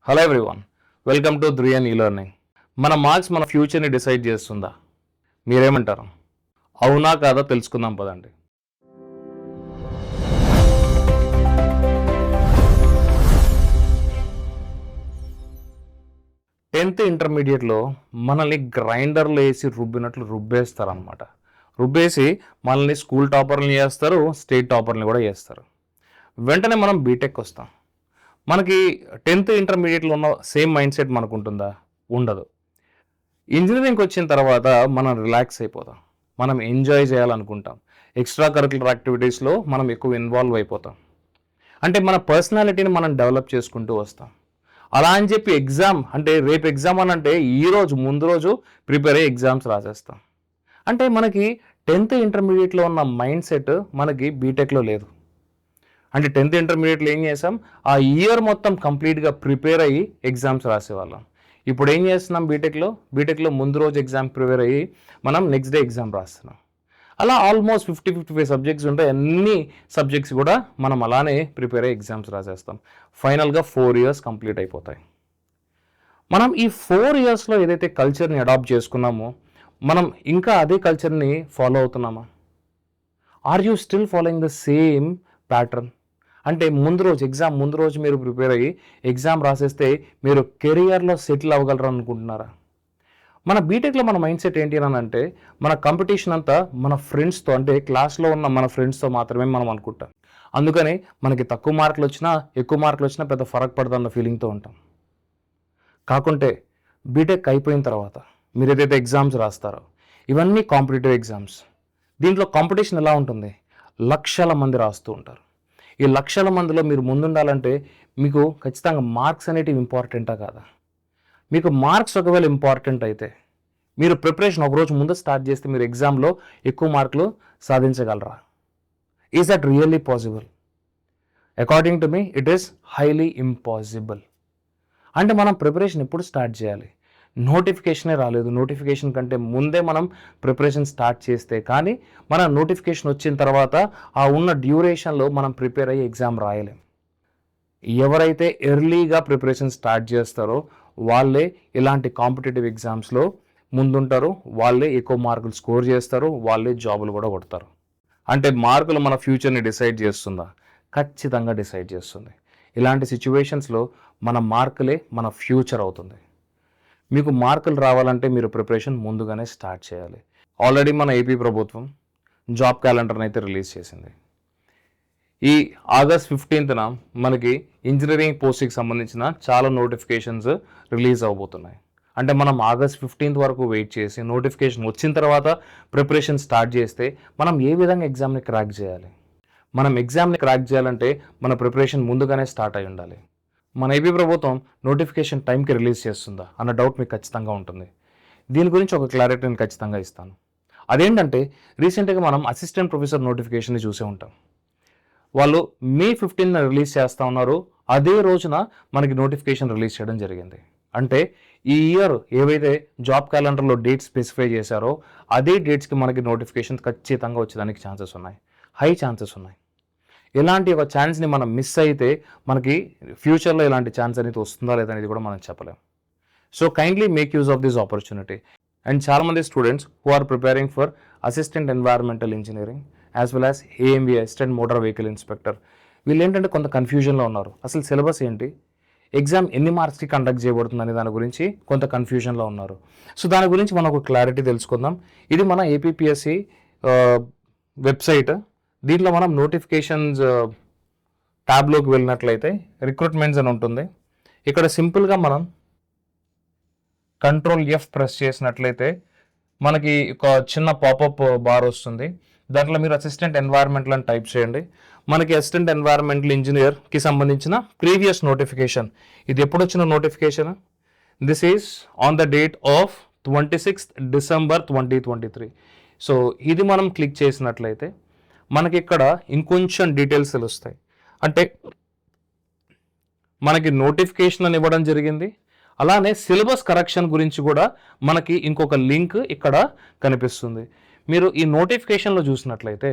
Hello everyone, welcome to 3N e-learning. మన marks మన ఫ్యూచర్ని decide చేస్తుందా? మీరేమంటారు? అవునా కాదా తెలుసుకుందాం పదండి. టెన్త్ ఇంటర్మీడియట్లో మనల్ని గ్రైండర్లో వేసి రుబ్బినట్లు రుబ్బేస్తారనమాట. రుబ్బేసి మనల్ని స్కూల్ టాపర్ని చేస్తారు, స్టేట్ టాపర్ని కూడా చేస్తారు. వెంటనే మనం బీటెక్ వస్తాం. మనకి టెన్త్ ఇంటర్మీడియట్లో ఉన్న సేమ్ మైండ్ సెట్ మనకు ఉంటుందా? ఉండదు. ఇంజనీరింగ్కి వచ్చిన తర్వాత మనం రిలాక్స్ అయిపోతాం, మనం ఎంజాయ్ చేయాలనుకుంటాం, ఎక్స్ట్రా కరికులర్ యాక్టివిటీస్లో మనం ఎక్కువ ఇన్వాల్వ్ అయిపోతాం. అంటే మన పర్సనాలిటీని మనం డెవలప్ చేసుకుంటూ వస్తాం. అలా అని చెప్పి ఎగ్జామ్ అంటే రేపు ఎగ్జామ్ అని అంటే ఈరోజు ముందు రోజు ప్రిపేర్ అయ్యి ఎగ్జామ్స్ రాసేస్తాం. అంటే మనకి టెన్త్ ఇంటర్మీడియట్లో ఉన్న మైండ్ సెట్ మనకి బీటెక్లో లేదు. అంటే టెన్త్ ఇంటర్మీడియట్లో ఏం చేసాం, ఆ ఇయర్ మొత్తం కంప్లీట్గా ప్రిపేర్ అయ్యి ఎగ్జామ్స్ రాసేవాళ్ళం. ఇప్పుడు ఏం చేస్తున్నాం, బీటెక్లో ముందు రోజు ఎగ్జామ్ ప్రిపేర్ అయ్యి మనం నెక్స్ట్ డే ఎగ్జామ్ రాస్తున్నాం. అలా ఆల్మోస్ట్ 55 సబ్జెక్ట్స్ ఉంటాయి. అన్ని సబ్జెక్ట్స్ కూడా మనం అలానే ప్రిపేర్ అయ్యి ఎగ్జామ్స్ రాసేస్తాం. ఫైనల్గా 4 years కంప్లీట్ అయిపోతాయి. మనం ఈ 4 yearsలో ఏదైతే కల్చర్ని అడాప్ట్ చేసుకున్నామో మనం ఇంకా అదే కల్చర్ని ఫాలో అవుతున్నామా? Are you still following the same pattern? అంటే ఎగ్జామ్ ముందు రోజు మీరు ప్రిపేర్ అయ్యి ఎగ్జామ్ రాసేస్తే మీరు కెరియర్లో సెటిల్ అవ్వగలరు అనుకుంటున్నారా? మన బీటెక్లో మన మైండ్ సెట్ ఏంటి అని అంటే మన కాంపిటీషన్ అంతా మన ఫ్రెండ్స్తో, అంటే క్లాస్లో ఉన్న మన ఫ్రెండ్స్తో మాత్రమే మనం అనుకుంటాం. అందుకని మనకి తక్కువ మార్కులు వచ్చినా ఎక్కువ మార్కులు వచ్చినా పెద్ద ఫరక్ పడదన్న ఫీలింగ్తో ఉంటాం. కాకుంటే బీటెక్ అయిపోయిన తర్వాత మీరు ఏదైతే ఎగ్జామ్స్ రాస్తారో ఇవన్నీ కాంపిటేటివ్ ఎగ్జామ్స్. దీంట్లో కాంపిటీషన్ ఎలా ఉంటుంది? లక్షల మంది రాస్తూ ఉంటారు. ఈ లక్షల మందిలో మీరు ముందుండాలంటే మీకు ఖచ్చితంగా మార్క్స్ అనేటివి ఇంపార్టెంటా కాదా? మీకు మార్క్స్ ఒకవేళ ఇంపార్టెంట్ అయితే మీరు ప్రిపరేషన్ ఒకరోజు ముందు స్టార్ట్ చేస్తే మీరు ఎగ్జామ్లో ఎక్కువ మార్కులు సాధించగలరా? Is that really possible? According to me it is highly impossible. అంటే మనం ప్రిపరేషన్ ఎప్పుడు స్టార్ట్ చేయాలి? నోటిఫికేషనే రాలేదు, నోటిఫికేషన్ కంటే ముందే మనం ప్రిపరేషన్ స్టార్ట్ చేస్తే కానీ మన నోటిఫికేషన్ వచ్చిన తర్వాత ఆ ఉన్న డ్యూరేషన్లో మనం ప్రిపేర్ అయ్యి ఎగ్జామ్ రాయలేం. ఎవరైతే ఎర్లీగా ప్రిపరేషన్ స్టార్ట్ చేస్తారో వాళ్ళే ఇలాంటి కాంపిటేటివ్ ఎగ్జామ్స్లో ముందుంటారు, వాళ్ళే ఎక్కువ మార్కులు స్కోర్ చేస్తారు, వాళ్ళే జాబులు కూడా కొడతారు. అంటే మార్కులు మన ఫ్యూచర్ని డిసైడ్ చేస్తుందా? ఖచ్చితంగా డిసైడ్ చేస్తుంది. ఇలాంటి సిచ్యువేషన్స్లో మన మార్కులే మన ఫ్యూచర్ అవుతుంది. మీకు మార్కులు రావాలంటే మీరు ప్రిపరేషన్ ముందుగానే స్టార్ట్ చేయాలి. ఆల్రెడీ మన ఏపీ ప్రభుత్వం జాబ్ క్యాలెండర్ని అయితే రిలీజ్ చేసింది. ఈ August 15th మనకి ఇంజనీరింగ్ పోస్ట్కి సంబంధించిన చాలా నోటిఫికేషన్స్ రిలీజ్ అవబోతున్నాయి. అంటే మనం August 15th వరకు వెయిట్ చేసి నోటిఫికేషన్ వచ్చిన తర్వాత ప్రిపరేషన్ స్టార్ట్ చేస్తే మనం ఏ విధంగా ఎగ్జామ్ని క్రాక్ చేయాలి? మనం ఎగ్జామ్ని క్రాక్ చేయాలంటే మన ప్రిపరేషన్ ముందుగానే స్టార్ట్ అయి ఉండాలి. మన ఏపీ ప్రభుత్వం నోటిఫికేషన్ టైంకి రిలీజ్ చేస్తుందా అన్న డౌట్ మీకు ఖచ్చితంగా ఉంటుంది. దీని గురించి ఒక క్లారిటీ నేను ఖచ్చితంగా ఇస్తాను. అదేంటంటే రీసెంట్గా మనం అసిస్టెంట్ ప్రొఫెసర్ నోటిఫికేషన్ని చూసే ఉంటాం. వాళ్ళు May 15th రిలీజ్ చేస్తూ ఉన్నారు. అదే రోజున మనకి నోటిఫికేషన్ రిలీజ్ చేయడం జరిగింది. అంటే ఈ ఇయర్ ఏవైతే జాబ్ క్యాలెండర్లో డేట్స్ స్పెసిఫై చేశారో అదే డేట్స్కి మనకి నోటిఫికేషన్ ఖచ్చితంగా వచ్చేదానికి ఛాన్సెస్ ఉన్నాయి, హై ఛాన్సెస్ ఉన్నాయి. ఇలాంటి ఒక ఛాన్స్ని మనం మిస్ అయితే మనకి ఫ్యూచర్లో ఇలాంటి ఛాన్స్ అనేది వస్తుందా లేదా అనేది కూడా మనం చెప్పలేం. So kindly make use of this opportunity. And చాలామంది students who are preparing for assistant environmental engineering as well as AMV assistant motor vehicle inspector, వీళ్ళు ఏంటంటే కొంత కన్ఫ్యూజన్లో ఉన్నారు. అసలు సిలబస్ ఏంటి, ఎగ్జామ్ ఎన్ని మార్క్స్కి కండక్ట్ చేయబడుతుంది అనే దాని గురించి కొంత కన్ఫ్యూజన్లో ఉన్నారు. సో దాని గురించి మనం ఒక క్లారిటీ తెలుసుకుందాం. ఇది మన APPSC వెబ్సైట్. దీంట్లో మనం నోటిఫికేషన్స్ ట్యాబ్లోకి వెళ్ళినట్లయితే రిక్రూట్మెంట్స్ అని ఉంటుంది. ఇక్కడ సింపుల్గా మనం Ctrl F ప్రెస్ చేసినట్లయితే మనకి ఒక చిన్న పాపప్ బార్ వస్తుంది. దాంట్లో మీరు అసిస్టెంట్ ఎన్వైర్మెంటల్ అని టైప్ చేయండి. మనకి అసిస్టెంట్ ఎన్వైర్మెంటల్ ఇంజనీర్కి సంబంధించిన ప్రీవియస్ నోటిఫికేషన్, ఇది ఎప్పుడు వచ్చిన notification? This is on the date of 26th December 2023. So ఇది మనం క్లిక్ చేసినట్లయితే మనకి ఇక్కడ ఇంకొంచెం డీటెయిల్స్ తెలుస్తాయి. అంటే మనకి నోటిఫికేషన్ అని ఇవ్వడం జరిగింది, అలానే సిలబస్ కరెక్షన్ గురించి కూడా మనకి ఇంకొక లింక్ ఇక్కడ కనిపిస్తుంది. మీరు ఈ నోటిఫికేషన్లో చూసినట్లయితే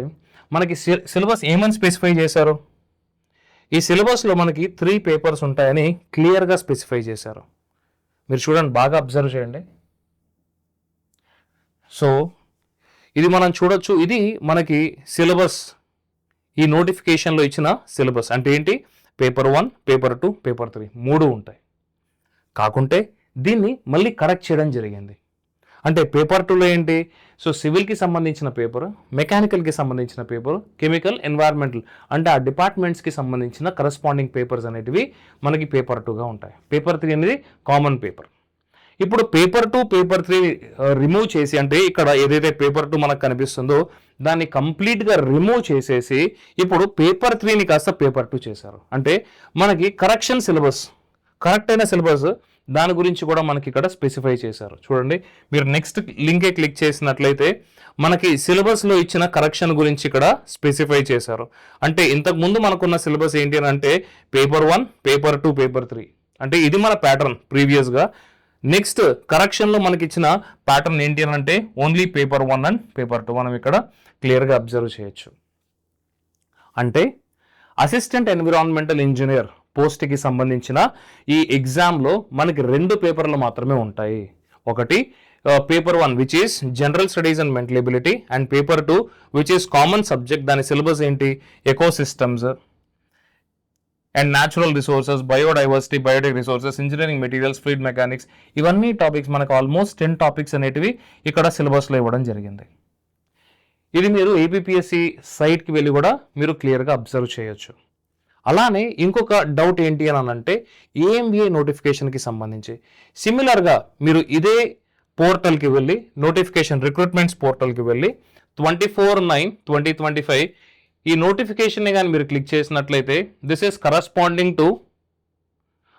మనకి సిలబస్ ఏమని స్పెసిఫై చేశారు? ఈ సిలబస్లో మనకి 3 పేపర్స్ ఉంటాయని క్లియర్గా స్పెసిఫై చేశారు. మీరు చూడండి, బాగా అబ్జర్వ్ చేయండి. సో ఇది మనం చూడొచ్చు, ఇది మనకి సిలబస్, ఈ నోటిఫికేషన్లో ఇచ్చిన సిలబస్. అంటే ఏంటి, పేపర్ 1, పేపర్ 2, పేపర్ 3 3 ఉంటాయి. కాకుంటే దీన్ని మళ్ళీ కరెక్ట్ చేయడం జరిగింది. అంటే పేపర్ 2లో ఏంటి, సో సివిల్కి సంబంధించిన పేపర్, మెకానికల్కి సంబంధించిన పేపర్, కెమికల్, ఎన్వైర్మెంటల్ అంటే ఆ డిపార్ట్మెంట్స్కి సంబంధించిన కరస్పాండింగ్ పేపర్స్ అనేటివి మనకి పేపర్ 2గా ఉంటాయి. పేపర్ 3 అనేది కామన్ పేపర్. ఇప్పుడు పేపర్ 2, పేపర్ 3 రిమూవ్ చేసి, అంటే ఇక్కడ ఏదైతే పేపర్ 2 మనకు కనిపిస్తుందో దాన్ని కంప్లీట్గా రిమూవ్ చేసేసి ఇప్పుడు పేపర్ 3ని కాస్త పేపర్ 2 చేశారు. అంటే మనకి కరెక్షన్ సిలబస్, కరెక్ట్ అయిన సిలబస్ దాని గురించి కూడా మనకి ఇక్కడ స్పెసిఫై చేశారు. చూడండి, మీరు నెక్స్ట్ లింకే క్లిక్ చేసినట్లయితే మనకి సిలబస్లో ఇచ్చిన కరెక్షన్ గురించి ఇక్కడ స్పెసిఫై చేశారు. అంటే ఇంతకుముందు మనకున్న సిలబస్ ఏంటి అని అంటే పేపర్ 1, పేపర్ 2, పేపర్ 3 అంటే ఇది మన ప్యాటర్న్ ప్రీవియస్గా. నెక్స్ట్ కరెక్షన్లో మనకి ఇచ్చిన ప్యాటర్న్ ఏంటి అని అంటే ఓన్లీ పేపర్ 1 అండ్ పేపర్ 2 మనం ఇక్కడ క్లియర్గా అబ్జర్వ్ చేయొచ్చు. అంటే అసిస్టెంట్ ఎన్విరాన్మెంటల్ ఇంజనీర్ పోస్ట్కి సంబంధించిన ఈ ఎగ్జామ్లో మనకి 2 పేపర్లు మాత్రమే ఉంటాయి. ఒకటి paper 1 which is general studies and mental ability, and paper 2 which is common subject, దాని సిలబస్ ఏంటి, ecosystems and natural resources, biodiversity, biotic resources, engineering materials, fluid mechanics. ఇవన్నీ టాపిక్స్ మనకు ఆల్మోస్ట్ 10 టాపిక్స్ అనేటివి ఇక్కడ సిలబస్లో ఇవ్వడం జరిగింది. ఇది మీరు ఏపీపీఎస్సి సైట్కి వెళ్ళి కూడా మీరు క్లియర్గా అబ్జర్వ్ చేయొచ్చు. అలానే ఇంకొక డౌట్ ఏంటి అని అంటే ఏఎంబీఏ నోటిఫికేషన్కి సంబంధించి సిమిలర్గా మీరు ఇదే పోర్టల్కి వెళ్ళి, నోటిఫికేషన్ రిక్రూట్మెంట్స్ పోర్టల్కి వెళ్ళి 24/9/2025 ఈ నోటిఫికేషన్ని కానీ మీరు క్లిక్ చేసినట్లయితే దిస్ ఈస్ కరస్పాండింగ్ టు,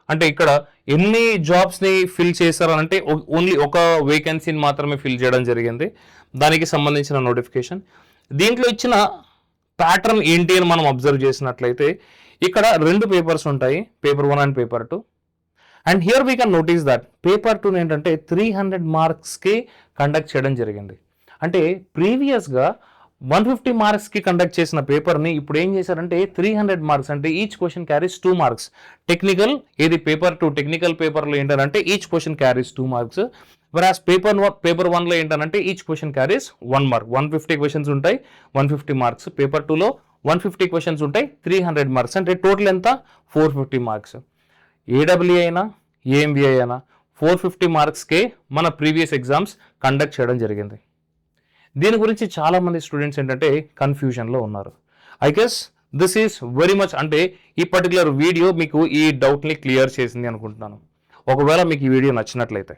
అంటే ఇక్కడ ఎన్ని జాబ్స్ని ఫిల్ చేశారనంటే ఓన్లీ ఒక వేకెన్సీని మాత్రమే ఫిల్ చేయడం జరిగింది, దానికి సంబంధించిన నోటిఫికేషన్. దీంట్లో ఇచ్చిన ప్యాటర్న్ ఏంటి అని మనం అబ్జర్వ్ చేసినట్లయితే ఇక్కడ 2 పేపర్స్ ఉంటాయి, paper 1 and paper 2. And here we can notice that paper 2 ఏంటంటే 300 మార్క్స్కి కండక్ట్ చేయడం జరిగింది. అంటే ప్రీవియస్గా 150 మార్క్స్కి కండక్ట్ చేసిన పేపర్ని ఇప్పుడు ఏం చేశారంటే 300 మార్క్స్, అంటే each question carries 2 marks. Technical ఏది పేపర్ 2 టెక్నికల్ పేపర్లో ఏంటంటే each question carries 2 marks. whereas paper 1లో ఏంటంటే each question carries 1 mark. 150 questions ఉంటాయి, 150 మార్క్స్. పేపర్ 2లో 150 క్వశ్చన్స్ ఉంటాయి, 300 మార్క్స్. అంటే టోటల్ ఎంత, 450 మార్క్స్. ఏడబ్ల్యూఏ అయినా ఏఎంబీఐ అయినా 450 మార్క్స్కే మన ప్రీవియస్ ఎగ్జామ్స్ కండక్ట్ చేయడం జరిగింది. దీని గురించి చాలామంది స్టూడెంట్స్ ఏంటంటే కన్ఫ్యూజన్లో ఉన్నారు. I guess this is very much, అంటే ఈ పర్టికులర్ వీడియో మీకు ఈ డౌట్ని క్లియర్ చేసింది అనుకుంటున్నాను. ఒకవేళ మీకు ఈ వీడియో నచ్చినట్లయితే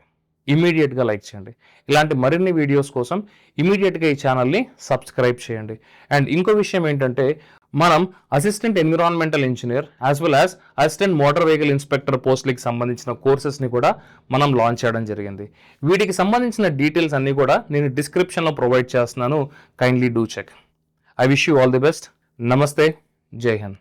ఇమీడియట్గా లైక్ చేయండి. ఇలాంటి మరిన్ని వీడియోస్ కోసం ఇమీడియట్గా ఈ ఛానల్ని సబ్స్క్రైబ్ చేయండి. అండ్ ఇంకో విషయం ఏంటంటే మనం assistant environmental engineer as well as assistant motor vehicle inspector పోస్టులకి సంబంధించిన కోర్సెస్ని కూడా మనం లాంచ్ చేయడం జరిగింది. వీటికి సంబంధించిన డీటెయిల్స్ అన్నీ కూడా నేను డిస్క్రిప్షన్లో ప్రొవైడ్ చేస్తున్నాను. Kindly do check. I wish you all the best. నమస్తే, జై హింద్.